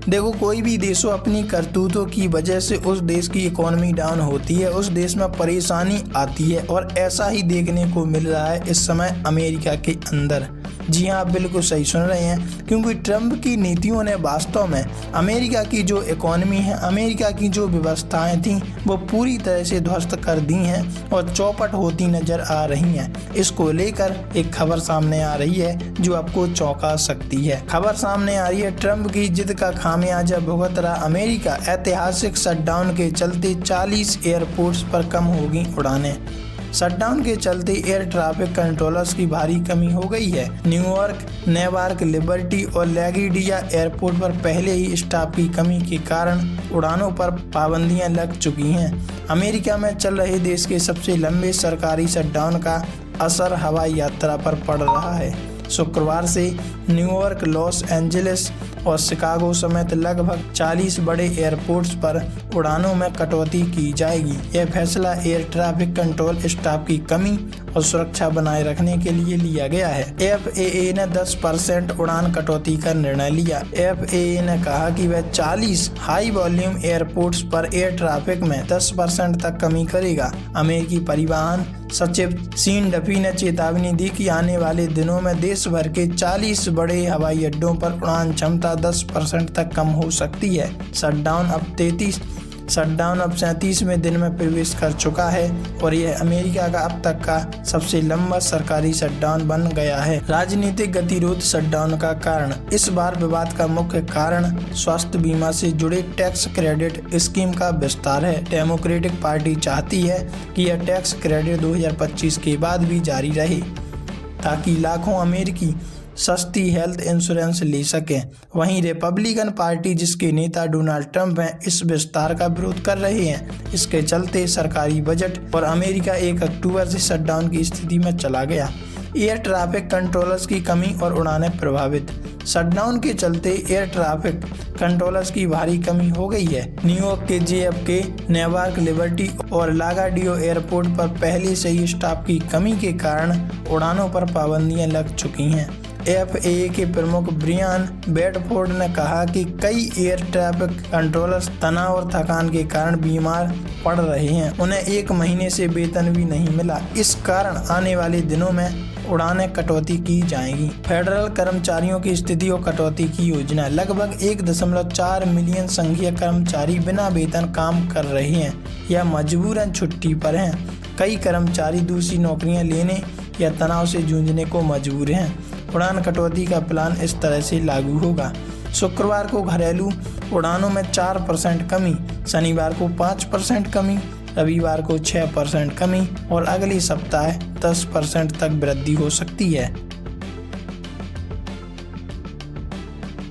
देखो, कोई भी देश हो, अपनी करतूतों की वजह से उस देश की इकोनॉमी डाउन होती है, उस देश में परेशानी आती है और ऐसा ही देखने को मिल रहा है इस समय अमेरिका के अंदर। जी हाँ, आप बिल्कुल सही सुन रहे हैं, क्योंकि ट्रंप की नीतियों ने वास्तव में अमेरिका की जो इकोनॉमी है, अमेरिका की जो व्यवस्थाएं थी वो पूरी तरह से ध्वस्त कर दी हैं और चौपट होती नजर आ रही हैं। इसको लेकर एक खबर सामने आ रही है जो आपको चौंका सकती है। खबर सामने आ रही है, ट्रंप की जिद का खामियाजा भुगत रहा अमेरिका, ऐतिहासिक शटडाउन के चलते 40 एयरपोर्ट्स पर कम होगी उड़ानें। शटडाउन के चलते एयर ट्रैफिक कंट्रोलर्स की भारी कमी हो गई है। न्यूयॉर्क, नेवार्क, लिबर्टी और लेगिडिया एयरपोर्ट पर पहले ही स्टाफ की कमी के कारण उड़ानों पर पाबंदियां लग चुकी हैं। अमेरिका में चल रहे देश के सबसे लंबे सरकारी शटडाउन का असर हवाई यात्रा पर पड़ रहा है। शुक्रवार से न्यूयॉर्क, लॉस एंजलिस और शिकागो समेत लगभग 40 बड़े एयरपोर्ट्स पर उड़ानों में कटौती की जाएगी। यह फैसला एयर ट्रैफिक कंट्रोल स्टाफ की कमी और सुरक्षा बनाए रखने के लिए लिया गया है। FAA ने 10% उड़ान कटौती का निर्णय लिया। FAA ने कहा कि वह 40 हाई वॉल्यूम एयरपोर्ट्स पर एयर ट्रैफिक में 10% तक कमी करेगा। अमेरिकी परिवहन सचिव सीन डफी ने चेतावनी दी कि आने वाले दिनों में देश भर के 40 बड़े हवाई अड्डों पर उड़ान क्षमता 10% तक कम हो सकती है। शटडाउन अब 37वें दिन में प्रवेश कर चुका है और यह अमेरिका का अब तक का सबसे लंबा सरकारी शटडाउन बन गया है। राजनीतिक गतिरोध शटडाउन का कारण। इस बार विवाद का मुख्य कारण स्वास्थ्य बीमा से जुड़े टैक्स क्रेडिट स्कीम का विस्तार है। डेमोक्रेटिक पार्टी चाहती है कि यह टैक्स क्रेडिट 2025 के बाद भी जारी रहे ताकि लाखों अमेरिकी सस्ती हेल्थ इंश्योरेंस ले सकें। वहीं रिपब्लिकन पार्टी, जिसके नेता डोनाल्ड ट्रंप हैं, इस विस्तार का विरोध कर रहे हैं। इसके चलते सरकारी बजट और अमेरिका 1 अक्टूबर से शटडाउन की स्थिति में चला गया। एयर ट्रैफिक कंट्रोलर्स की कमी और उड़ानें प्रभावित। शटडाउन के चलते एयर ट्रैफिक कंट्रोलर्स की भारी कमी हो गई है। न्यूयॉर्क के JFK, नेवार्क, लिबर्टी और लागार्डियो एयरपोर्ट पर पहले से ही स्टाफ की कमी के कारण उड़ानों पर पाबंदियां लग चुकी हैं। FAA के प्रमुख ब्रियान बेडफोर्ड ने कहा कि कई एयर ट्रैफिक कंट्रोलर्स तनाव और थकान के कारण बीमार पड़ रहे हैं। उन्हें 1 महीने से वेतन भी नहीं मिला। इस कारण आने वाले दिनों में उड़ानें कटौती की जाएंगी। फेडरल कर्मचारियों की स्थिति और कटौती की योजना। लगभग 1.4 मिलियन संघीय कर्मचारी बिना वेतन काम कर रहे हैं या मजबूरन छुट्टी पर हैं। कई कर्मचारी दूसरी नौकरियां लेने या तनाव से जूझने को मजबूर हैं। उड़ान कटौती का प्लान इस तरह से लागू होगा। शुक्रवार को घरेलू उड़ानों में 4% कमी, शनिवार को 5% कमी, रविवार को 6% कमी और अगले सप्ताह 10% तक वृद्धि हो सकती है।